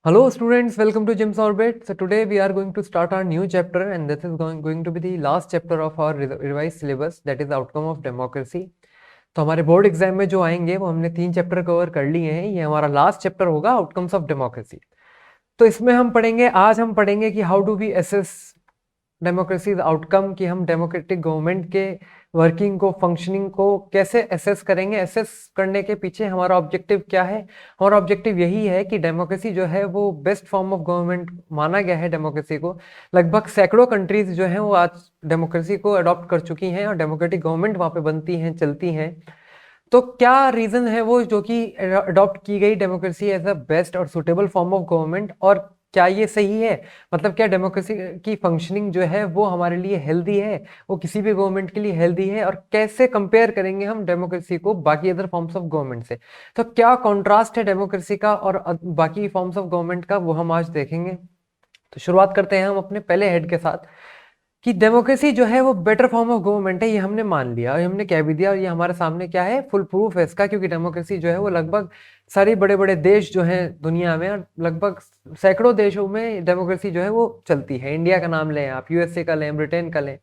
Hello students, welcome to Jim's Orbit. So today we are going to start our new chapter and this is going to be the last chapter of our revised syllabus, that is outcome of democracy. तो हमारे board exam में जो आएंगे वो हमने 3 chapter cover कर लिए हैं। ये हमारा लास्ट चैप्टर होगा आउटकम्स ऑफ डेमोक्रेसी। तो इसमें आज हम पढ़ेंगे कि how do we assess democracy outcome, कि हम डेमोक्रेटिक गवर्नमेंट के वर्किंग को, फंक्शनिंग को कैसे असेस करेंगे। असेस करने के पीछे हमारा ऑब्जेक्टिव क्या है? हमारा ऑब्जेक्टिव यही है कि डेमोक्रेसी जो है वो बेस्ट फॉर्म ऑफ गवर्नमेंट माना गया है डेमोक्रेसी को। लगभग सैकड़ों कंट्रीज जो हैं वो आज डेमोक्रेसी को अडॉप्ट कर चुकी हैं और डेमोक्रेटिक गवर्नमेंट वहाँ पे बनती हैं, चलती हैं। तो क्या रीजन है वो जो कि अडॉप्ट की गई डेमोक्रेसी एज अ बेस्ट और सुटेबल फॉर्म ऑफ गवर्नमेंट, और क्या ये सही है? मतलब क्या डेमोक्रेसी की फंक्शनिंग जो है वो हमारे लिए हेल्दी है, वो किसी भी गवर्नमेंट के लिए हेल्दी है? और कैसे कंपेयर करेंगे हम डेमोक्रेसी को बाकी अदर फॉर्म्स ऑफ गवर्नमेंट से? तो क्या कॉन्ट्रास्ट है डेमोक्रेसी का और बाकी फॉर्म्स ऑफ गवर्नमेंट का, वो हम आज देखेंगे। तो शुरुआत करते हैं हम अपने पहले हेड के साथ कि डेमोक्रेसी जो है वो बेटर फॉर्म ऑफ गवर्नमेंट है। ये हमने मान लिया और हमने कह भी दिया, और ये हमारे सामने क्या है, फुल प्रूफ है इसका, क्योंकि डेमोक्रेसी जो है वो लगभग सारे बड़े बड़े देश जो हैं दुनिया में, और लगभग सैकड़ों देशों में डेमोक्रेसी जो है वो चलती है। इंडिया का नाम लें आप, यूएसए का लें, ब्रिटेन का लें,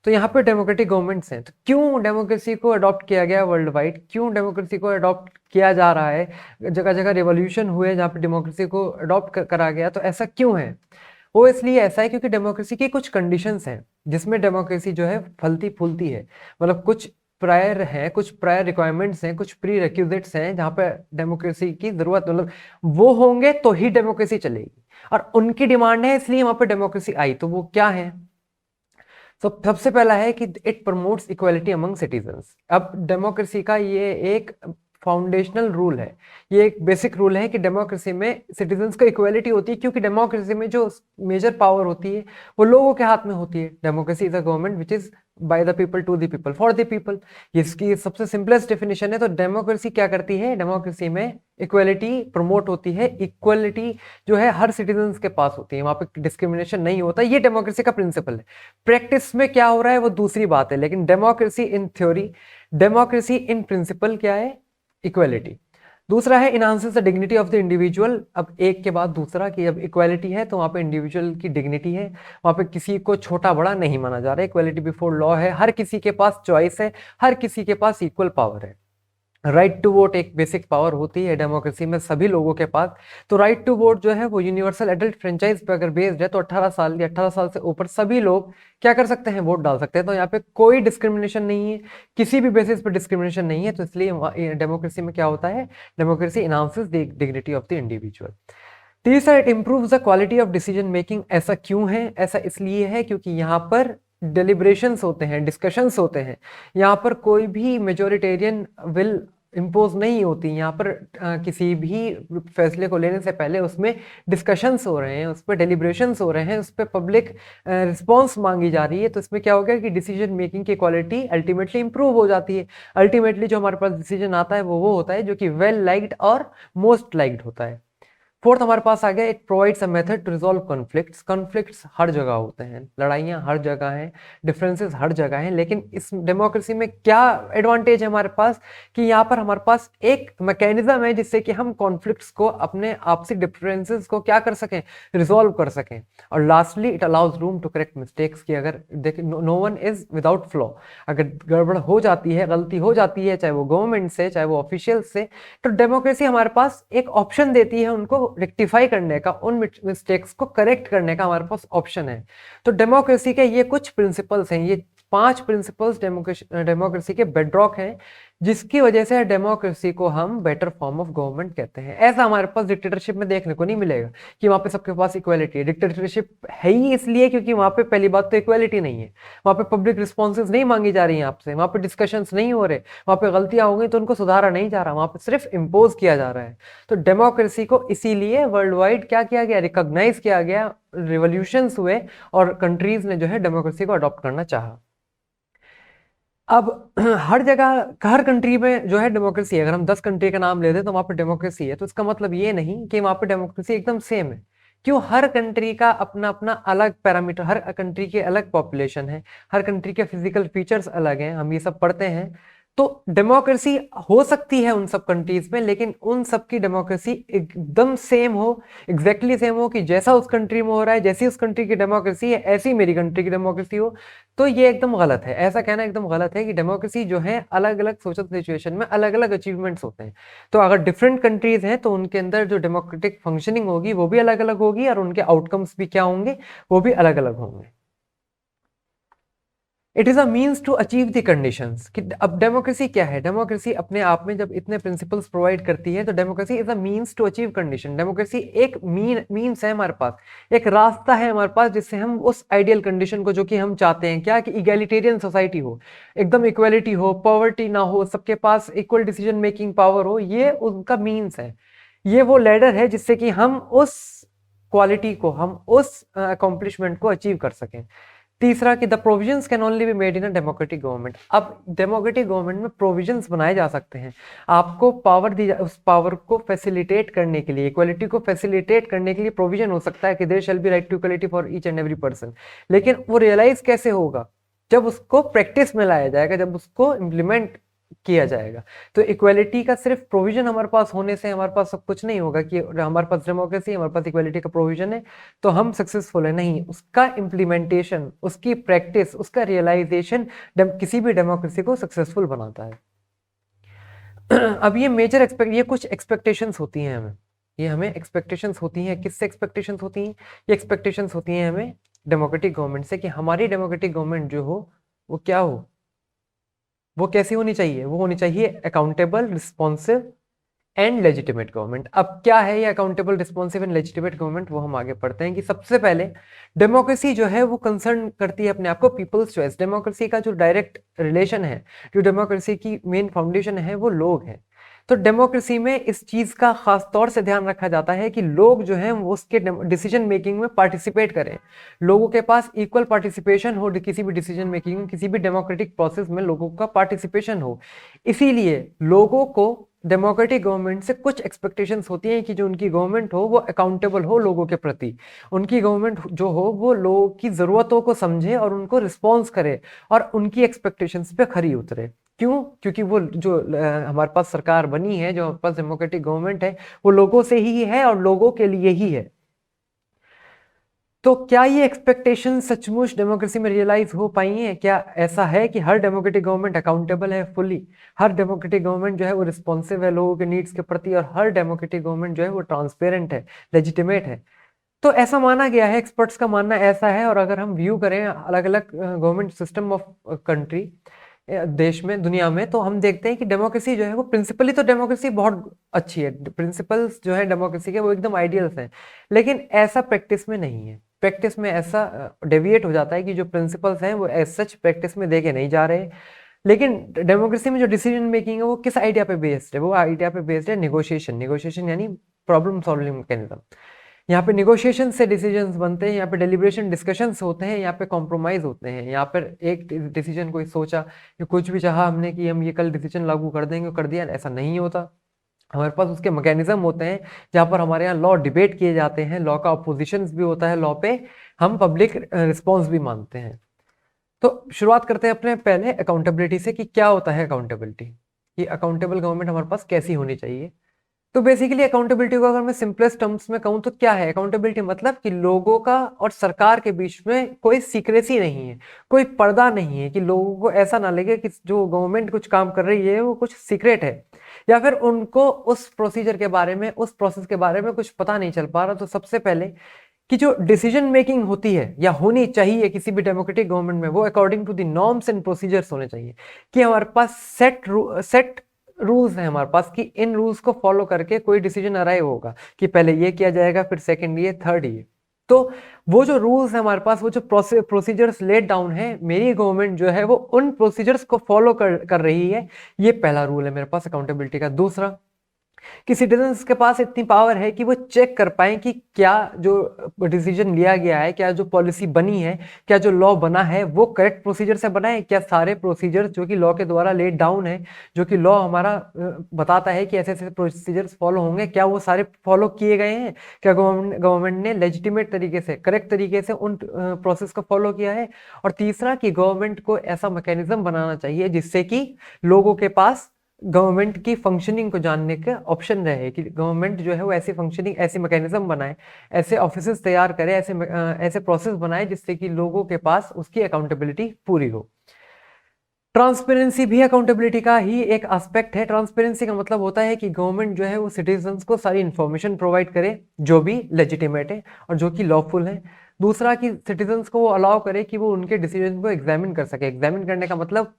तो यहाँ पे डेमोक्रेटिक गवर्नमेंट्स हैं। तो क्यों डेमोक्रेसी को अडॉप्ट किया गया वर्ल्ड वाइड? क्यों डेमोक्रेसी को अडॉप्ट किया जा रहा है? जगह जगह रिवॉल्यूशन हुए जहाँ पे डेमोक्रेसी को अडॉप्ट करा गया, तो ऐसा क्यों है? वो इसलिए ऐसा है क्योंकि डेमोक्रेसी की कुछ कंडीशंस हैं जिसमें डेमोक्रेसी जो है फलती फूलती है। मतलब कुछ प्रायर हैं, कुछ प्रायर रिक्वायरमेंट्स हैं, कुछ प्री रिक्विजिट्स हैं जहां पे डेमोक्रेसी की जरूरत, मतलब वो होंगे तो ही डेमोक्रेसी चलेगी, और उनकी डिमांड है इसलिए वहां पे डेमोक्रेसी आई। तो वो क्या है? तो सबसे पहला है कि it promotes equality among citizens. अब डेमोक्रेसी का ये एक फाउंडेशनल रूल है, ये एक बेसिक रूल है कि डेमोक्रेसी में सिटीजन्स को इक्वालिटी होती है, क्योंकि डेमोक्रेसी में जो मेजर पावर होती है वो लोगों के हाथ में होती है। Democracy is a government which is by the people, to the people, for the people. इसकी सबसे सिंपलेस्ट डेफिनेशन है। तो डेमोक्रेसी क्या करती है? डेमोक्रेसी में इक्वालिटी प्रमोट होती है। इक्वालिटी जो है हर सिटीजन्स के पास होती है, वहां पे डिस्क्रिमिनेशन नहीं होता। ये डेमोक्रेसी का प्रिंसिपल है। प्रैक्टिस में क्या हो रहा है वो दूसरी बात है, लेकिन democracy in theory, democracy in principle क्या है? इक्वालिटी। दूसरा है enhances the dignity of the individual. अब एक के बाद दूसरा, कि अब इक्वालिटी है तो वहां पे इंडिविजुअल की डिग्निटी है, वहां पे किसी को छोटा बड़ा नहीं माना जा रहा है। इक्वालिटी बिफोर लॉ है, हर किसी के पास चॉइस है, हर किसी के पास इक्वल पावर है। राइट टू वोट एक बेसिक पावर होती है डेमोक्रेसी में सभी लोगों के पास। तो राइट टू वोट जो है वो यूनिवर्सल एडल्ट फ्रेंचाइज पे अगर बेस्ड है, तो 18 साल या 18 साल से ऊपर सभी लोग क्या कर सकते हैं? वोट डाल सकते हैं। तो यहाँ पे कोई डिस्क्रिमिनेशन नहीं है, किसी भी बेसिस पे डिस्क्रिमिनेशन नहीं है। तो इसलिए डेमोक्रेसी में क्या होता है? Democracy enhances the dignity of the individual. तीसरा, it improves the quality of decision making. ऐसा क्यों है? ऐसा इसलिए है क्योंकि यहाँ पर डिलिब्रेशंस होते हैं, डिस्कशंस होते हैं। यहाँ पर कोई भी मेजोरिटेरियन विल इम्पोज नहीं होती। यहाँ पर किसी भी फैसले को लेने से पहले उसमें डिस्कशंस हो रहे हैं, उस पर डिलिब्रेशंस हो रहे हैं, उस पर पब्लिक रिस्पॉन्स मांगी जा रही है। तो इसमें क्या हो गया कि डिसीजन मेकिंग की क्वालिटी अल्टीमेटली इंप्रूव हो जाती है। अल्टीमेटली जो हमारे पास डिसीजन आता है वो होता है जो कि वेल लाइक्ड और मोस्ट लाइक्ड होता है। फोर्थ हमारे पास आ गया, it provides a method to resolve conflicts. Conflicts हर जगह होते हैं, लड़ाइयाँ हर जगह हैं, डिफरेंसेस हर जगह हैं, लेकिन इस डेमोक्रेसी में क्या एडवांटेज है हमारे पास कि यहाँ पर हमारे पास एक मैकेनिज्म है जिससे कि हम कॉन्फ्लिक्ट्स को, अपने आपसी डिफरेंसेस को क्या कर सकें? रिजॉल्व कर सकें। और lastly, it allows room to correct mistakes, की अगर देखें no one is without flaw. अगर गड़बड़ हो जाती है, गलती हो जाती है, चाहे वो गवर्नमेंट से, चाहे वो ऑफिशियल से, तो डेमोक्रेसी हमारे पास एक ऑप्शन देती है उनको रेक्टिफाई करने का, उन मिस्टेक्स को करेक्ट करने का हमारे पास ऑप्शन है। तो डेमोक्रेसी के ये कुछ प्रिंसिपल्स हैं, ये 5 प्रिंसिपल्स डेमोक्रेसी के बेडरॉक हैं, जिसकी वजह से डेमोक्रेसी को हम बेटर फॉर्म ऑफ गवर्नमेंट कहते हैं। ऐसा हमारे पास डिक्टेटरशिप में देखने को नहीं मिलेगा कि वहां पे सबके पास इक्वालिटी है। डिक्टेटरशिप है ही इसलिए क्योंकि वहां पे पहली बात तो इक्वालिटी नहीं है, वहां पे पब्लिक रिस्पॉन्सेज नहीं मांगी जा रही है आपसे, वहां पे डिस्कशंस नहीं हो रहे, वहां पे गलतियां हो गई तो उनको सुधारा नहीं जा रहा, वहां पे सिर्फ इम्पोज किया जा रहा है। तो डेमोक्रेसी को इसीलिए वर्ल्ड वाइड क्या किया गया? रिकॉग्नाइज किया गया, रिवॉल्यूशंस हुए और कंट्रीज ने जो है डेमोक्रेसी को अडॉप्ट करना चाहा। अब हर जगह, हर कंट्री में जो है डेमोक्रेसी है। अगर हम 10 कंट्री का नाम लेते हैं तो वहां पे डेमोक्रेसी है, तो इसका मतलब ये नहीं कि वहां पे डेमोक्रेसी एकदम सेम है। क्यों? हर कंट्री का अपना अपना अलग पैरामीटर, हर कंट्री के अलग पॉपुलेशन है, हर कंट्री के फिजिकल फीचर्स अलग हैं, हम ये सब पढ़ते हैं। तो डेमोक्रेसी हो सकती है उन सब कंट्रीज में, लेकिन उन सब की डेमोक्रेसी एकदम सेम हो, एग्जैक्टली सेम हो, कि जैसा उस कंट्री में हो रहा है, जैसी उस कंट्री की डेमोक्रेसी है ऐसी मेरी कंट्री की डेमोक्रेसी हो। तो ये एकदम गलत है, ऐसा कहना एकदम गलत है कि डेमोक्रेसी जो है अलग अलग सोशल सिचुएशन में अलग अलग अचीवमेंट्स होते हैं। तो अगर डिफरेंट कंट्रीज हैं तो उनके अंदर जो डेमोक्रेटिक फंक्शनिंग होगी वो भी अलग अलग होगी, और उनके आउटकम्स भी क्या होंगे, वो भी अलग अलग होंगे। It is a means to achieve the conditions. कि अब डेमोक्रेसी क्या है, डेमोक्रेसी अपने आप में जब इतने प्रिंसिपल्स प्रोवाइड करती है तो democracy is a means to achieve condition. Democracy एक मीन्स है हमारे पास, एक रास्ता है हमारे पास जिससे हम उस आइडियल कंडीशन को जो कि हम चाहते हैं, क्या कि इगैलिटेरियन सोसाइटी हो, एकदम इक्वलिटी हो, पॉवर्टी ना हो, सबके पास इक्वल डिसीजन मेकिंग पावर हो, ये उनका मीन्स है। ये वो लैडर है जिससे कि हम उस क्वालिटी को, हम उस अकॉम्प्लिशमेंट को अचीव कर सकें। तीसरा कि the provisions can only be made in a democratic government. अब डेमोक्रेटिक गवर्नमेंट में प्रोविजंस बनाए जा सकते हैं, आपको पावर दी उस पावर को फैसिलिटेट करने के लिए, इक्वलिटी को फैसिलिटेट करने के लिए प्रोविजन हो सकता है कि there shall be right to equality for each and every person. लेकिन वो रियलाइज कैसे होगा, जब उसको प्रैक्टिस में लाया जाएगा, जब उसको इम्प्लीमेंट किया जाएगा। तो इक्वालिटी का सिर्फ प्रोविजन हमारे पास होने से हमारे पास सब कुछ नहीं होगा कि हमारे पास डेमोक्रेसी, हमारे पास इक्वालिटी का प्रोविजन है तो हम सक्सेसफुल है, नहीं। उसका इम्प्लीमेंटेशन, उसकी प्रैक्टिस, उसका रियलाइजेशन किसी भी डेमोक्रेसी को सक्सेसफुल बनाता है। अब ये कुछ एक्सपेक्टेशंस होती हैं हमें, ये हमें एक्सपेक्टेशंस होती हैं। किससे एक्सपेक्टेशंस होती हैं? ये एक्सपेक्टेशंस होती हैं हमें डेमोक्रेटिक गवर्नमेंट से, कि हमारी डेमोक्रेटिक गवर्नमेंट जो हो वो क्या हो, वो कैसी होनी चाहिए? वो होनी चाहिए accountable, responsive and legitimate government. अब क्या है ये accountable, responsive and legitimate government, वो हम आगे पढ़ते हैं। कि सबसे पहले डेमोक्रेसी जो है वो कंसर्न करती है अपने आप को पीपल्स चॉइस। डेमोक्रेसी का जो डायरेक्ट रिलेशन है, जो डेमोक्रेसी की मेन फाउंडेशन है, वो लोग हैं। तो डेमोक्रेसी में इस चीज का खास तौर से ध्यान रखा जाता है कि लोग जो हैं वो उसके डिसीजन मेकिंग में पार्टिसिपेट करें, लोगों के पास इक्वल पार्टिसिपेशन हो किसी भी डिसीजन मेकिंग में, किसी भी डेमोक्रेटिक प्रोसेस में लोगों का पार्टिसिपेशन हो। इसीलिए लोगों को डेमोक्रेटिक गवर्नमेंट से कुछ एक्सपेक्टेशंस होती हैं कि जो उनकी गवर्नमेंट हो वो अकाउंटेबल हो लोगों के प्रति, उनकी गवर्नमेंट जो हो वो लोगों की ज़रूरतों को समझे और उनको रिस्पॉन्स करे और उनकी एक्सपेक्टेशंस पे खरी उतरे। क्यों? क्योंकि वो जो हमारे पास सरकार बनी है, जो हमारे पास डेमोक्रेटिक गवर्नमेंट है, वो लोगों से ही है और लोगों के लिए ही है। तो क्या ये एक्सपेक्टेशन सचमुच डेमोक्रेसी में रियलाइज हो पाई है? क्या ऐसा है कि हर डेमोक्रेटिक गवर्नमेंट अकाउंटेबल है फुल्ली, हर डेमोक्रेटिक गवर्नमेंट जो है वो रिस्पॉन्सिव है लोगों के नीड्स के प्रति, और हर डेमोक्रेटिक गवर्नमेंट जो है वो ट्रांसपेरेंट है, लेजिटिमेट है? तो ऐसा माना गया है, एक्सपर्ट्स का मानना ऐसा है। और अगर हम व्यू करें अलग अलग गवर्नमेंट सिस्टम ऑफ कंट्री, देश में, दुनिया में, तो हम देखते हैं कि डेमोक्रेसी जो है वो प्रिंसिपली तो डेमोक्रेसी बहुत अच्छी है, प्रिंसिपल्स जो है डेमोक्रेसी के वो एकदम आइडियल्स हैं, लेकिन ऐसा प्रैक्टिस में नहीं है। प्रैक्टिस में ऐसा डेविएट हो जाता है कि जो प्रिंसिपल्स हैं वो एज सच प्रैक्टिस में देखे नहीं जा रहे। लेकिन डेमोक्रेसी में जो डिसीजन मेकिंग है वो किस आइडिया पे बेस्ड है? वो आइडिया पे बेस्ड है नेगोशिएशन। नेगोशिएशन यानी प्रॉब्लम सॉल्विंग मैकेनिज्म। यहाँ पे निगोशिएशन से डिसीजंस बनते हैं, यहाँ पे डेलिब्रेशन डिस्कशंस होते हैं, यहाँ पे कॉम्प्रोमाइज होते हैं। यहाँ पर एक डिसीजन कोई सोचा या कुछ भी चाहा हमने कि हम ये कल डिसीजन लागू कर देंगे, कर दिया, ऐसा नहीं होता। हमारे पास उसके मैकेनिज्म होते हैं जहाँ पर हमारे यहाँ लॉ डिबेट किए जाते हैं, लॉ का अपोजिशन भी होता है, लॉ पे हम पब्लिक रिस्पॉन्स भी मानते हैं। तो शुरुआत करते हैं अपने पहले अकाउंटेबिलिटी से कि क्या होता है अकाउंटेबिलिटी, कि अकाउंटेबल गवर्नमेंट हमारे पास कैसी होनी चाहिए। तो बेसिकली अकाउंटेबिलिटी को अगर मैं सिंपलेस्ट टर्म्स में कहूँ तो क्या है अकाउंटेबिलिटी? मतलब कि लोगों का और सरकार के बीच में कोई सीक्रेसी नहीं है, कोई पर्दा नहीं है, कि लोगों को ऐसा ना लगे कि जो गवर्नमेंट कुछ काम कर रही है वो कुछ सीक्रेट है, या फिर उनको उस प्रोसीजर के बारे में, उस प्रोसेस के बारे में कुछ पता नहीं चल पा रहा। तो सबसे पहले कि जो डिसीजन मेकिंग होती है या होनी चाहिए किसी भी डेमोक्रेटिक गवर्नमेंट में, वो according to the norms and procedures होने चाहिए। कि हमारे पास सेट रूल्स हैं हमारे पास, कि इन रूल्स को फॉलो करके कोई डिसीजन अराइव होगा, कि पहले ये किया जाएगा, फिर सेकंड ये, थर्ड ये। तो वो जो रूल्स है हमारे पास, वो जो प्रोसीजर्स लेट डाउन है, मेरी गवर्नमेंट जो है वो उन प्रोसीजर्स को फॉलो कर रही है। ये पहला रूल है मेरे पास अकाउंटेबिलिटी का। दूसरा कि सिटीजन्स के पास इतनी पावर है कि वो चेक कर पाए कि क्या जो डिसीजन लिया गया है, क्या जो पॉलिसी बनी है, क्या जो लॉ बना है वो करेक्ट प्रोसीजर से बना है, क्या सारे प्रोसीजर जो कि लॉ के द्वारा लेड डाउन है, जो कि लॉ हमारा बताता है कि ऐसे ऐसे प्रोसीजर्स फॉलो होंगे, क्या वो सारे फॉलो किए गए हैं, क्या गवर्नमेंट ने लेजिटिमेट तरीके से, करेक्ट तरीके से उन प्रोसेस को फॉलो किया है। और तीसरा कि गवर्नमेंट को ऐसा मैकेनिज्म बनाना चाहिए जिससे कि लोगों के पास गवर्नमेंट की फंक्शनिंग को जानने का ऑप्शन रहे, कि गवर्नमेंट जो है वो ऐसी फंक्शनिंग, ऐसी मैकेनिज्म बनाए, ऐसे ऑफिसेस तैयार करे, ऐसे प्रोसेस बनाए जिससे कि लोगों के पास उसकी अकाउंटेबिलिटी पूरी हो। ट्रांसपेरेंसी भी अकाउंटेबिलिटी का ही एक एस्पेक्ट है। ट्रांसपेरेंसी का मतलब होता है कि गवर्नमेंट जो है वो सिटीजन्स को सारी इंफॉर्मेशन प्रोवाइड करे जो भी लेजिटिमेट है और जो कि लॉफुल है। दूसरा कि सिटीजन्स को वो अलाउ करे कि वो उनके डिसीजन को एग्जामिन कर सके। एग्जामिन करने का मतलब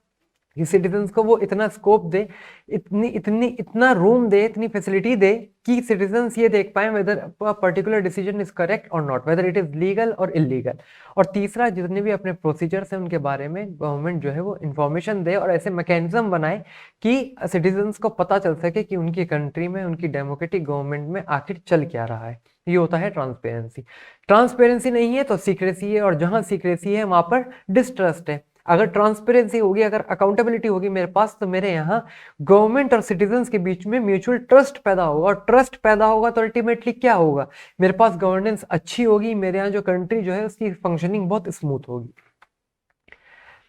कि सिटीजन्स को वो इतना स्कोप दे, इतना रूम दे, इतनी फैसिलिटी दे कि सिटीजन्स ये देख पाए whether particular decision is correct और not, whether it is legal और इलीगल। और तीसरा, जितने भी अपने प्रोसीजर्स हैं उनके बारे में गवर्नमेंट जो है वो इंफॉर्मेशन दे और ऐसे मैकेनिज्म बनाए कि सिटीजन्स को पता चल सके कि उनकी कंट्री में, उनकी डेमोक्रेटिक गवर्नमेंट में आखिर चल क्या रहा है। ये होता है ट्रांसपेरेंसी। ट्रांसपेरेंसी नहीं है तो सीक्रेसी है, और जहां सीक्रेसी है वहां पर डिस्ट्रस्ट है। अगर ट्रांसपेरेंसी होगी, अगर अकाउंटेबिलिटी होगी मेरे पास, तो मेरे यहाँ गवर्नमेंट और सिटीजन्स के बीच में म्यूचुअल ट्रस्ट पैदा होगा, और ट्रस्ट पैदा होगा तो अल्टीमेटली क्या होगा, मेरे पास गवर्नेंस अच्छी होगी, मेरे यहाँ जो कंट्री जो है उसकी फंक्शनिंग बहुत स्मूथ होगी।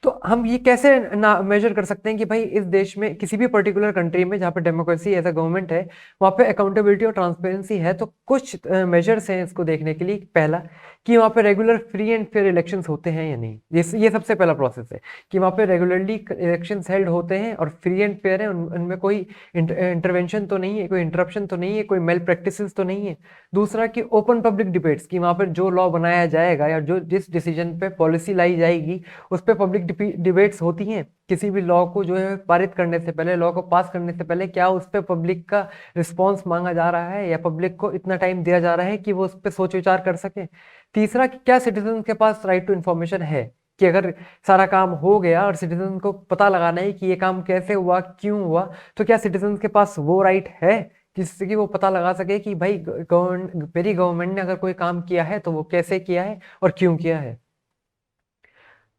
तो हम ये कैसे मेजर कर सकते हैं कि भाई इस देश में, किसी भी पर्टिकुलर कंट्री में जहाँ पे डेमोक्रेसी एज अ गवर्नमेंट है, वहाँ पे अकाउंटेबिलिटी और ट्रांसपेरेंसी है? तो कुछ मेजर्स हैं इसको देखने के लिए। पहला, कि वहाँ पे regular free and fair elections होते हैं या नहीं। ये सबसे पहला प्रोसेस है कि वहाँ पे रेगुलरली इलेक्शंस हेल्ड होते हैं और फ्री एंड फेयर है, उनमें कोई इंटरवेंशन तो नहीं है, कोई इंटरप्शन तो नहीं है, कोई मेल प्रैक्टिसेस तो नहीं है। दूसरा, कि ओपन पब्लिक डिबेट्स, कि वहाँ पर जो लॉ बनाया जाएगा या जो जिस डिसीजन पे पॉलिसी लाई जाएगी उस पर पब्लिक डिबेट्स होती हैं। किसी भी लॉ को जो है पारित करने से पहले, लॉ को पास करने से पहले, क्या उस पर पब्लिक का रिस्पॉन्स मांगा जा रहा है या पब्लिक को इतना टाइम दिया जा रहा है कि वो उस पर सोच विचार कर सके। तीसरा, कि क्या सिटीजन के पास राइट टू इन्फॉर्मेशन है, कि अगर सारा काम हो गया और सिटीजन को पता लगाना है कि ये काम कैसे हुआ, क्यों हुआ, तो क्या सिटीजन के पास वो राइट है जिससे कि वो पता लगा सके कि भाई मेरी गवर्नमेंट ने अगर कोई काम किया है तो वो कैसे किया है और क्यों किया है।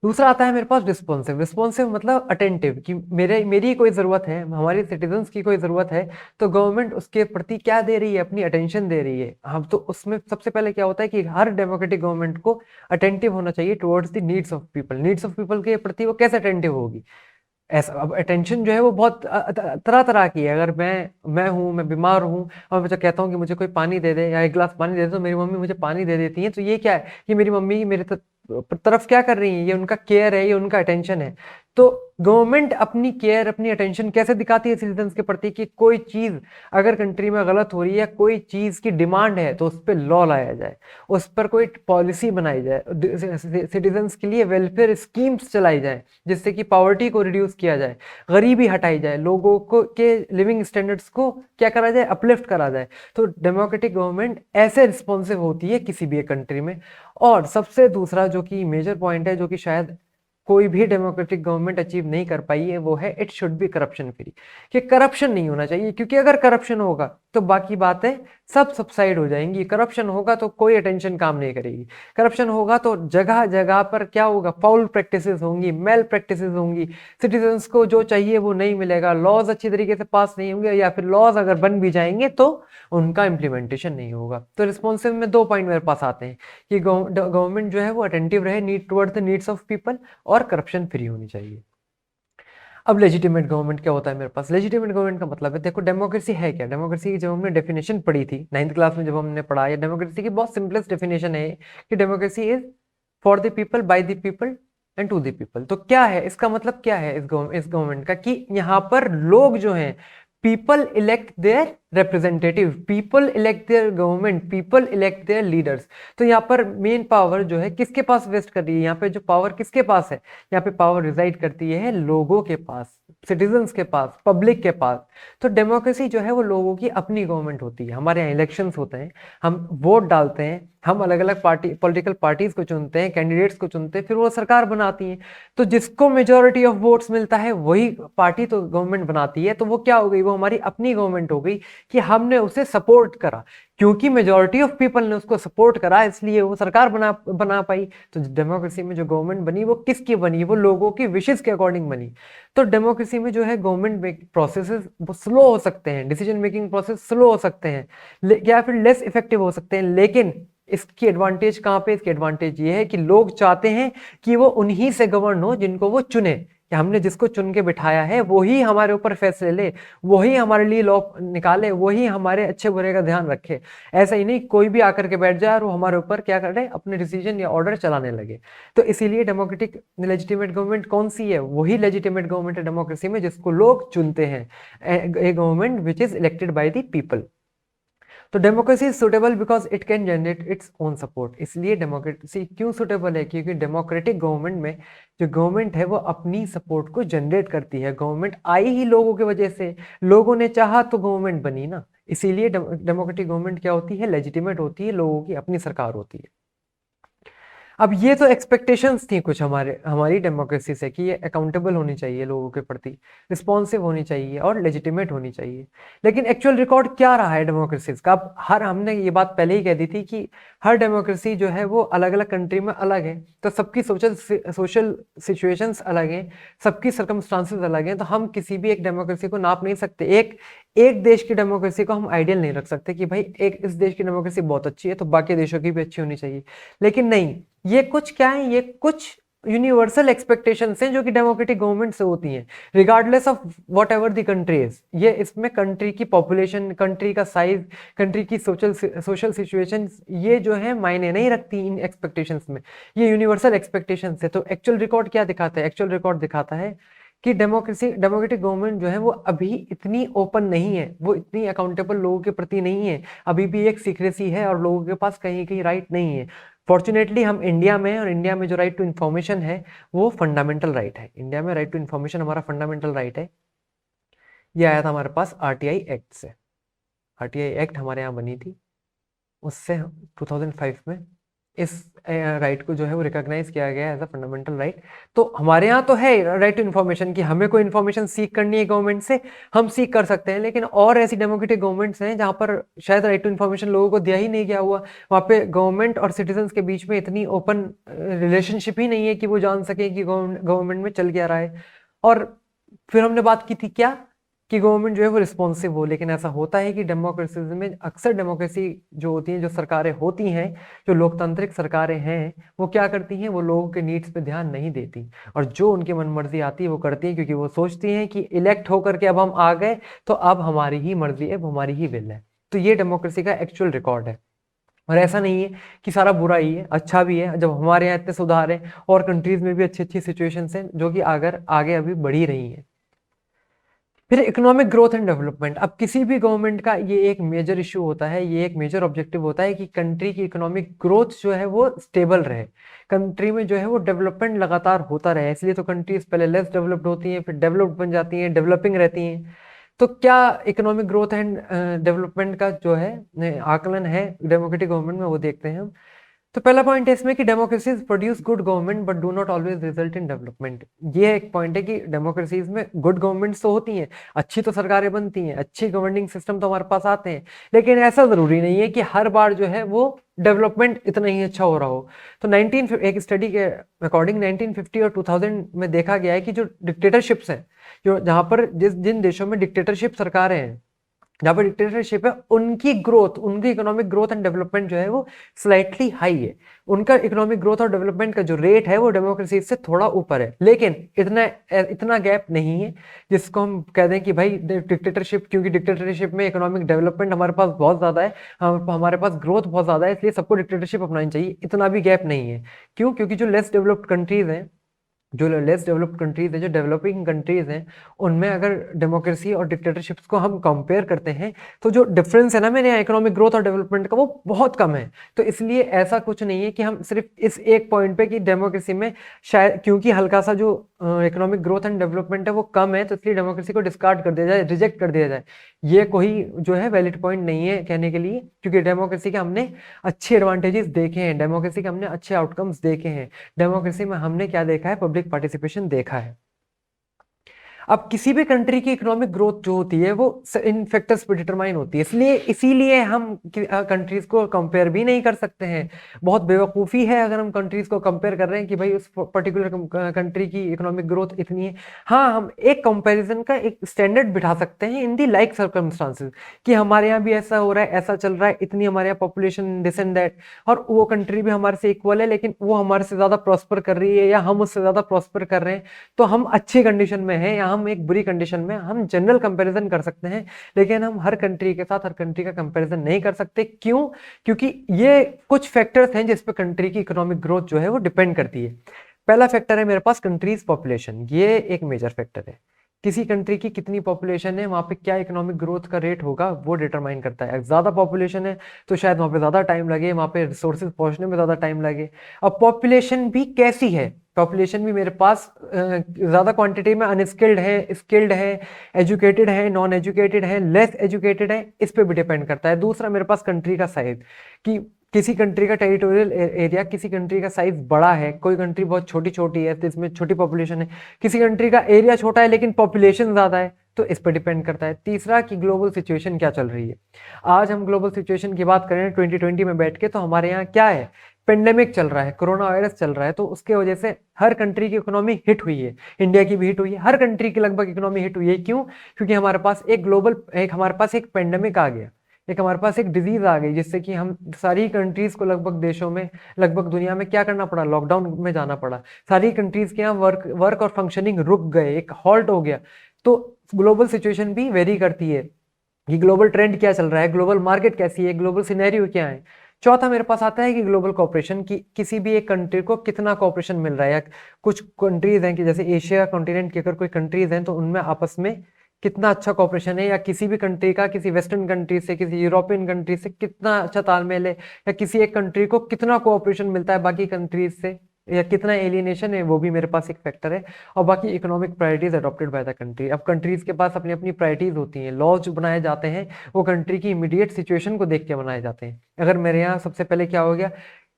दूसरा आता है मेरे पास रिस्पॉन्सिव। रिस्पॉन्सिव मतलब अटेंटिव, कि मेरी कोई ज़रूरत है, हमारे सिटीजन्स की कोई ज़रूरत है, तो गवर्नमेंट उसके प्रति क्या दे रही है, अपनी अटेंशन दे रही है। हम तो उसमें सबसे पहले क्या होता है कि हर डेमोक्रेटिक गवर्नमेंट को अटेंटिव होना चाहिए towards the needs of people. Needs of people के प्रति वो कैसे अटेंटिव होगी? ऐसा, अब अटेंशन जो है वो बहुत तरह तरह की है। अगर मैं बीमार हूँ और मैं कहता हूँ कि मुझे कोई पानी दे दे या एक गिलास पानी दे दे, तो मेरी मम्मी मुझे पानी दे देती है, तो ये क्या है? ये मेरी मम्मी मेरे तरफ क्या कर रही है? ये उनका केयर है, ये उनका अटेंशन है। तो गवर्नमेंट अपनी केयर, अपनी अटेंशन कैसे दिखाती है सिटीजन्स के प्रति? कि कोई चीज अगर कंट्री में गलत हो रही है, कोई चीज की डिमांड है, तो उस पर लॉ लाया जाए, उस पर कोई पॉलिसी बनाई जाए, सिटीजन्स के लिए वेलफेयर स्कीम्स चलाई जाए जिससे कि पॉवर्टी को रिड्यूस किया जाए, गरीबी हटाई जाए, लोगों को के लिविंग स्टैंडर्ड्स को क्या करा जाए, अपलिफ्ट करा जाए। तो डेमोक्रेटिक गवर्नमेंट ऐसे रिस्पॉन्सिव होती है किसी भी एक कंट्री में। और सबसे दूसरा जो कि मेजर पॉइंट है, जो कि शायद कोई भी डेमोक्रेटिक गवर्नमेंट अचीव नहीं कर पाई है, वो है it should be corruption free. कि करप्शन नहीं होना चाहिए, क्योंकि अगर करप्शन होगा तो बाकी बातें सब सबसाइड हो जाएंगी। करप्शन होगा तो कोई अटेंशन काम नहीं करेगी। करप्शन होगा तो जगह जगह पर क्या होगा, फाउल प्रैक्टिसेस होंगी, मेल प्रैक्टिसेस होंगी, सिटीजन्स को जो चाहिए वो नहीं मिलेगा, लॉज अच्छी तरीके से पास नहीं होंगे, या फिर लॉज अगर बन भी जाएंगे तो उनका इम्प्लीमेंटेशन नहीं होगा। तो रिस्पॉन्सिव में दो पॉइंट मेरे पास आते हैं कि गवर्नमेंट जो है वो अटेंटिव रहे need towards the needs of people और करप्शन फ्री होनी चाहिए। अब लेजिटिमेट गवर्नमेंट क्या होता है मेरे पास? लेजिटिमेट गवर्नमेंट का मतलब है, देखो डेमोक्रेसी है क्या? डेमोक्रेसी की जब हमने डेफिनेशन पढ़ी थी 9th क्लास में, जब हमने पढ़ा, या डेमोक्रेसी की बहुत सिंपलेस्ट डेफिनेशन है कि democracy is for the people, by the people and to the people. तो क्या है इसका मतलब? क्या है इस गवर्नमेंट का? कि यहाँ पर लोग जो हैं, people elect their representative, people elect their government, people elect their leaders. तो यहाँ पर मेन पावर जो है किसके पास वेस्ट कर रही है? यहाँ पे जो पावर किसके पास है? यहाँ पे पावर रिजाइड करती है लोगों के पास, सिटीजन्स के पास, पब्लिक के पास। तो डेमोक्रेसी जो है वो लोगों की अपनी गवर्नमेंट होती है। हमारे यहाँ इलेक्शंस होते हैं, हम वोट डालते हैं, हम अलग अलग पॉलिटिकल पार्टीज को चुनते हैं, कैंडिडेट्स को चुनते हैं, फिर वो सरकार बनाती है। तो जिसको मेजोरिटी ऑफ वोट्स मिलता है वही पार्टी तो गवर्नमेंट बनाती है। तो वो क्या हो गई? वो वो हमारी अपनी गवर्नमेंट हो गई कि हमने उसे सपोर्ट करा, क्योंकि मेजॉरिटी ऑफ पीपल ने उसको सपोर्ट करा इसलिए वो सरकार बना पाई। तो डेमोक्रेसी में जो गवर्नमेंट बनी वो किसकी बनी, वो लोगों की विशेस के अकॉर्डिंग बनी। तो डेमोक्रेसी में जो है गवर्नमेंट प्रोसेसेस वो स्लो हो सकते हैं, डिसीजन मेकिंग प्रोसेस स्लो हो सकते हैं या फिर लेस इफेक्टिव हो सकते हैं, लेकिन इसकी एडवांटेज कहाँ पे, इसकी एडवांटेज ये है कि लोग चाहते हैं कि वो उन्हीं से गवर्न हो जिनको वो चुने, कि हमने जिसको चुन के बिठाया है वही हमारे ऊपर फैसले ले, वही हमारे लिए लॉ निकाले, वही हमारे अच्छे बुरे का ध्यान रखे। ऐसा ही नहीं कोई भी आकर के बैठ जाए और वो हमारे ऊपर क्या करे, अपने डिसीजन या ऑर्डर चलाने लगे। तो इसीलिए डेमोक्रेटिक लेजिटिमेट गवर्नमेंट कौन सी है, वही लेजिटिमेट गवर्नमेंट है डेमोक्रेसी में जिसको लोग चुनते हैं, a government which is elected by the people. तो democracy is suitable because it can generate its own support. इसलिए डेमोक्रेसी क्यों सुटेबल है, क्योंकि डेमोक्रेटिक गवर्नमेंट में जो गवर्नमेंट है वो अपनी सपोर्ट को जनरेट करती है। गवर्नमेंट आई ही लोगों की वजह से, लोगों ने चाहा तो गवर्नमेंट बनी ना। इसीलिए डेमोक्रेटिक गवर्नमेंट क्या होती है, लेजिटिमेट होती है, लोगों की अपनी सरकार होती है। अब ये तो एक्सपेक्टेशंस थी कुछ हमारी डेमोक्रेसी से कि ये अकाउंटेबल होनी चाहिए, लोगों के प्रति रिस्पॉन्सिव होनी चाहिए और लेजिटिमेट होनी चाहिए। लेकिन एक्चुअल रिकॉर्ड क्या रहा है डेमोक्रेसीज का? अब हमने ये बात पहले ही कह दी थी कि हर डेमोक्रेसी जो है वो अलग अलग कंट्री में अलग है, तो सबकी सोशल सिचुएशंस अलग हैं, सबकी सर्कमस्टांसेस अलग हैं। तो हम किसी भी एक डेमोक्रेसी को नाप नहीं सकते, एक देश की डेमोक्रेसी को हम आइडियल नहीं रख सकते कि भाई इस देश की डेमोक्रेसी बहुत अच्छी है तो बाकी देशों की भी अच्छी होनी चाहिए। लेकिन नहीं, ये कुछ क्या है, ये कुछ यूनिवर्सल एक्सपेक्टेशंस हैं जो कि डेमोक्रेटिक गवर्नमेंट से होती हैं, regardless of what ever the country is. ये इसमें कंट्री की पॉपुलेशन, कंट्री का साइज, कंट्री की सोशल सिचुएशन, ये जो है मायने नहीं रखती इन एक्सपेक्टेशंस में, ये यूनिवर्सल एक्सपेक्टेशंस है। तो एक्चुअल रिकॉर्ड क्या दिखाता है? एक्चुअल रिकॉर्ड दिखाता है कि डेमोक्रेटिक गवर्नमेंट जो है वो अभी इतनी ओपन नहीं है, वो इतनी अकाउंटेबल लोगों के प्रति नहीं है, अभी भी एक सीक्रेसी है और लोगों के पास कहीं कहीं राइट नहीं है। फॉर्चुनेटली हम इंडिया में हैं और इंडिया में जो राइट टू इन्फॉर्मेशन है वो फंडामेंटल राइट है। इंडिया में राइट टू इन्फॉर्मेशन हमारा फंडामेंटल राइट है। ये आया था हमारे पास आरटीआई एक्ट से। आरटीआई एक्ट हमारे यहाँ बनी थी, उससे 2005 में इस राइट को जो है वो रिकॉग्नाइज किया गया एज अ फंडामेंटल राइट। तो हमारे यहाँ तो है राइट टू इन्फॉर्मेशन कि हमें कोई इन्फॉर्मेशन सीख करनी है गवर्नमेंट से, हम सीख कर सकते हैं। लेकिन और ऐसी डेमोक्रेटिक गवर्नमेंट्स हैं जहाँ पर शायद राइट टू इन्फॉर्मेशन लोगों को दिया ही नहीं गया हुआ, वहाँ पे गवर्नमेंट और सिटीजन्स के बीच में इतनी ओपन रिलेशनशिप ही नहीं है कि वो जान सके कि गवर्नमेंट में चल क्या रहा है। और फिर हमने बात की थी क्या, कि गवर्नमेंट जो है वो रिस्पॉन्सिव हो। लेकिन ऐसा होता है कि डेमोक्रेसी में अक्सर डेमोक्रेसी जो होती है, जो सरकारें होती हैं, जो लोकतांत्रिक सरकारें हैं, वो क्या करती हैं, वो लोगों के नीड्स पे ध्यान नहीं देती और जो उनकी मनमर्जी आती है वो करती है, क्योंकि वो सोचती हैं कि इलेक्ट होकर के अब हम आ गए तो अब हमारी ही मर्जी है, अब हमारी ही विल है। तो ये डेमोक्रेसी का एक्चुअल रिकॉर्ड है। और ऐसा नहीं है कि सारा बुरा ही है, अच्छा भी है। जब हमारे यहाँ इतने सुधार हैं और कंट्रीज में भी अच्छी अच्छी सिचुएशंस हैं जो कि आगे अभी बढ़ी रही हैं। फिर इकोनॉमिक ग्रोथ एंड डेवलपमेंट। अब किसी भी गवर्नमेंट का ये एक मेजर इशू होता है, ये एक मेजर ऑब्जेक्टिव होता है कि कंट्री की इकोनॉमिक ग्रोथ जो है वो स्टेबल रहे, कंट्री में जो है वो डेवलपमेंट लगातार होता रहे। इसलिए तो कंट्रीज पहले लेस डेवलप्ड होती हैं, फिर डेवलप्ड बन जाती हैं, डेवलपिंग रहती हैं। तो क्या इकोनॉमिक ग्रोथ एंड डेवलपमेंट का जो है आकलन है डेमोक्रेटिक गवर्नमेंट में, वो देखते हैं हम। तो पहला पॉइंट है इसमें कि democracies produce good government but do not always result in development. ये एक पॉइंट है कि डेमोक्रेसीज में गुड गवर्नमेंट्स तो होती हैं, अच्छी तो सरकारें बनती हैं, अच्छी गवर्निंग सिस्टम तो हमारे पास आते हैं, लेकिन ऐसा जरूरी नहीं है कि हर बार जो है वो डेवलपमेंट इतना ही अच्छा हो रहा हो। तो एक स्टडी के अकॉर्डिंग 1950 और 2000 में देखा गया है कि जो डिक्टेटरशिप्स हैं, जो जहां पर जिन देशों में डिक्टेटरशिप सरकारें हैं, जहाँ पर डिक्टेटरशिप है, उनकी ग्रोथ, उनकी इकोनॉमिक ग्रोथ एंड डेवलपमेंट जो है वो स्लाइटली हाई है। उनका इकोनॉमिक ग्रोथ और डेवलपमेंट का जो रेट है वो डेमोक्रेसी से थोड़ा ऊपर है, लेकिन इतना गैप नहीं है जिसको हम कह दें कि भाई डिक्टेटरशिप, क्योंकि डिक्टेटरशिप में इकोनॉमिक डेवलपमेंट हमारे पास बहुत ज्यादा है, हमारे पास ग्रोथ बहुत ज्यादा है, इसलिए सबको डिक्टेटरशिप अपनानी चाहिए। इतना भी गैप नहीं है। क्यों? क्योंकि जो लेस डेवलप्ड कंट्रीज हैं, जो लेस डेवलप्ड कंट्रीज हैं, जो डेवलपिंग कंट्रीज हैं, उनमें अगर डेमोक्रेसी और डिक्टेटरशिप्स को हम कंपेयर करते हैं तो जो डिफरेंस है ना मेरे यहाँ इकोनॉमिक ग्रोथ और डेवलपमेंट का, वो बहुत कम है। तो इसलिए ऐसा कुछ नहीं है कि हम सिर्फ इस एक पॉइंट पे कि डेमोक्रेसी में शायद क्योंकि हल्का सा जो इकोनॉमिक ग्रोथ एंड डेवलपमेंट है वो कम है, तो इसलिए डेमोक्रेसी को डिस्कार्ड कर दिया जाए, रिजेक्ट कर दिया जाए, ये कोई जो है वैलिड पॉइंट नहीं है कहने के लिए। क्योंकि डेमोक्रेसी के हमने अच्छे एडवांटेजेस देखे हैं, डेमोक्रेसी के हमने अच्छे आउटकम्स देखे हैं, डेमोक्रेसी में हमने क्या देखा है, पब्लिक पार्टिसिपेशन देखा है। अब किसी भी कंट्री की इकोनॉमिक ग्रोथ जो होती है वो इन फैक्टर्स पे डिटरमाइन होती है, इसलिए इसीलिए हम कंट्रीज को कंपेयर भी नहीं कर सकते हैं। बहुत बेवकूफ़ी है अगर हम कंट्रीज को कंपेयर कर रहे हैं कि भाई उस पर्टिकुलर कंट्री की इकोनॉमिक ग्रोथ इतनी है। हाँ, हम एक कंपैरिजन का एक स्टैंडर्ड बिठा सकते हैं इन दी लाइक सर्कमस्टांसेस कि हमारे यहाँ भी ऐसा हो रहा है, ऐसा चल रहा है, इतनी हमारे यहाँ पॉपुलेशन दिस एंड दैट, और वो कंट्री भी हमारे से इक्वल है लेकिन वो हमारे से ज़्यादा प्रॉस्पर कर रही है या हम उससे ज़्यादा प्रॉस्पर कर रहे हैं, तो हम अच्छी कंडीशन में हैं या हम एक बुरी कंडीशन में। हम जनरल कंपैरिजन कर सकते हैं लेकिन हम हर कंट्री के साथ हर कंट्री का कंपैरिजन नहीं कर सकते। क्यों? क्योंकि ये कुछ फैक्टर्स हैं जिस पे कंट्री की इकोनॉमिक ग्रोथ जो है वो डिपेंड करती है। पहला फैक्टर है मेरे पास कंट्रीज पॉपुलेशन, ये एक मेजर फैक्टर है। किसी कंट्री की कितनी पॉपुलेशन है, वहां पे क्या इकोनॉमिक ग्रोथ का रेट होगा वो डिटरमाइन करता है। ज्यादा पॉपुलेशन है तो शायद वहां पे ज्यादा टाइम लगे, वहां पे रिसोर्सेज पहुंचने में ज्यादा टाइम लगे। अब पॉपुलेशन भी कैसी है, पॉपुलेशन भी मेरे पास ज्यादा क्वांटिटी में अनस्किल्ड है, स्किल्ड है, एजुकेटेड है, नॉन एजुकेटेड है, लेस एजुकेटेड है, इस पे भी डिपेंड करता है। दूसरा मेरे पास कंट्री का साइज, कि किसी कंट्री का टेरिटोरियल एरिया, किसी कंट्री का साइज बड़ा है, कोई कंट्री बहुत छोटी छोटी है तो इसमें छोटी पॉपुलेशन है, किसी कंट्री का एरिया छोटा है लेकिन पॉपुलेशन ज्यादा है, तो इस पर डिपेंड करता है। तीसरा कि ग्लोबल सिचुएशन क्या चल रही है। आज हम ग्लोबल सिचुएशन की बात करें 2020 में बैठ के, तो हमारे यहाँ क्या है, पेंडेमिक चल रहा है, कोरोना वायरस चल रहा है, तो उसके वजह से हर कंट्री की इकोनॉमी हिट हुई है, इंडिया की भी हिट हुई है, हर कंट्री की लगभग इकोनॉमी हिट हुई है। क्यों? क्योंकि हमारे पास हमारे पास एक पेंडेमिक आ गया, एक हमारे पास एक डिजीज आ गई, जिससे कि हम सारी कंट्रीज को लगभग देशों में, लगभग दुनिया में क्या करना पड़ा, लॉकडाउन में जाना पड़ा। सारी कंट्रीज के यहाँ वर्क और फंक्शनिंग रुक गए, एक हॉल्ट हो गया। तो ग्लोबल सिचुएशन भी वेरी करती है कि ग्लोबल ट्रेंड क्या चल रहा है, ग्लोबल मार्केट कैसी है, ग्लोबल सिनेरियो क्या है। चौथा मेरे पास आता है कि ग्लोबल कॉपरेशन, की किसी भी एक कंट्री को कितना कॉपरेशन मिल रहा है, या कुछ कंट्रीज हैं कि जैसे एशिया कॉन्टिनेंट की अगर कोई कंट्रीज हैं तो उनमें आपस में कितना अच्छा कॉपरेशन है, या किसी भी कंट्री का किसी वेस्टर्न कंट्री से, किसी यूरोपियन कंट्री से कितना अच्छा तालमेल है, या किसी एक कंट्री को कितना कोऑपरेशन मिलता है बाकी कंट्रीज से, या कितना एलियनेशन है, वो भी मेरे पास एक फैक्टर है। और बाकी economic priorities adopted by the country. अब कंट्रीज के पास अपनी अपनी प्रायोरिटीज होती हैं, लॉज जो बनाए जाते हैं वो कंट्री की इमीडिएट सिचुएशन को देख के बनाए जाते हैं। अगर मेरे यहाँ सबसे पहले क्या हो गया,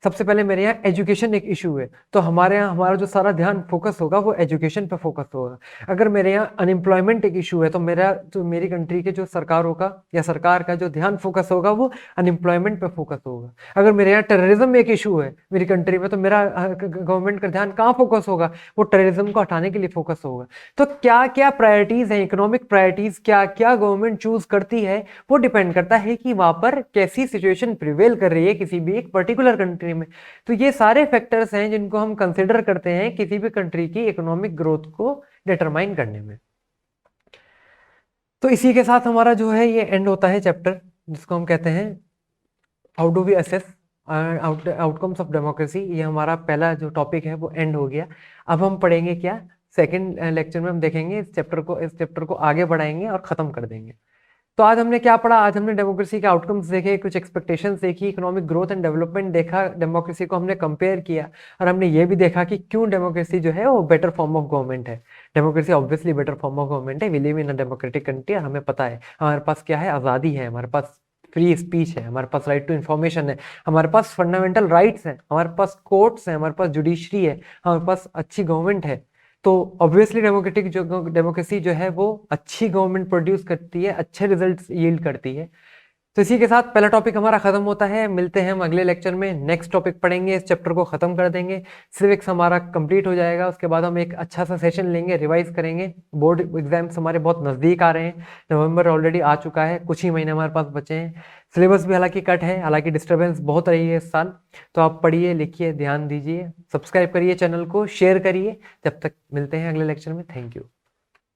सबसे पहले मेरे यहाँ एजुकेशन एक इशू है, तो हमारे यहाँ हमारा जो सारा ध्यान फोकस होगा वो एजुकेशन पे फोकस होगा। अगर मेरे यहाँ अनएम्प्लॉयमेंट एक इशू है तो मेरी कंट्री के जो सरकारों का या सरकार का जो ध्यान फोकस होगा वो अनएम्प्लॉयमेंट पे फोकस होगा। अगर मेरे यहाँ टेररिज्म एक इशू है मेरी कंट्री में, तो मेरा गवर्नमेंट का ध्यान कहाँ फोकस होगा, वो टेररिज्म को हटाने के लिए फोकस होगा। तो क्या क्या प्रायोरिटीज है, इकोनॉमिक प्रायोरिटीज क्या क्या गवर्नमेंट चूज करती है, वो डिपेंड करता है कि वहां पर कैसी सिचुएशन प्रिवेल कर रही है किसी भी एक पर्टिकुलर कंट्री में। तो ये सारे फैक्टर्स हैं जिनको हम कंसिडर करते हैं किसी भी कंट्री की इकोनॉमिक ग्रोथ को डिटरमाइन करने में। तो इसी के साथ हमारा जो है ये एंड होता है चैप्टर, जिसको हम कहते हैं how do we assess outcomes of democracy. ये हमारा पहला जो टॉपिक है वो एंड हो गया। अब हम पढ़ेंगे क्या, सेकेंड लेक्चर में हम देखेंगे इस चैप्टर को आगे बढ़ाएंगे और खत्म कर देंगे। तो आज हमने क्या पढ़ा, आज हमने डेमोक्रेसी के आउटकम्स देखे, कुछ एक्सपेक्टेशंस देखी, इकोनॉमिक ग्रोथ एंड डेवलपमेंट देखा, डेमोक्रेसी को हमने कंपेयर किया, और हमने ये भी देखा कि क्यों डेमोक्रेसी जो है वो बेटर फॉर्म ऑफ गवर्नमेंट है। Democracy obviously better form of government है, we live in a democratic country, और हमें पता है हमारे पास क्या है, आज़ादी है, हमारे पास फ्री स्पीच है, हमारे पास राइट टू इन्फॉर्मेशन है, हमारे पास फंडामेंटल राइट्स हैं, हमारे पास कोर्ट्स हैं, हमारे पास जुडिशरी है, हमारे पास अच्छी गवर्नमेंट है। तो ऑब्वियसली डेमोक्रेसी जो है वो अच्छी गवर्नमेंट प्रोड्यूस करती है, अच्छे रिजल्ट्स यील्ड करती है। तो इसी के साथ पहला टॉपिक हमारा खत्म होता है। मिलते हैं हम अगले लेक्चर में, नेक्स्ट टॉपिक पढ़ेंगे, इस चैप्टर को खत्म कर देंगे, सिविक्स हमारा कंप्लीट हो जाएगा। उसके बाद हम एक अच्छा सा सेशन लेंगे, रिवाइज करेंगे। बोर्ड एग्जाम्स हमारे बहुत नज़दीक आ रहे हैं, नवंबर ऑलरेडी आ चुका है, कुछ ही महीने हमारे पास बचे हैं। सिलेबस भी हालांकि कट है, हालांकि डिस्टर्बेंस बहुत रही है इस साल। तो आप पढ़िए, लिखिए, ध्यान दीजिए, सब्सक्राइब करिए चैनल को, शेयर करिए। जब तक मिलते हैं अगले लेक्चर में, थैंक यू।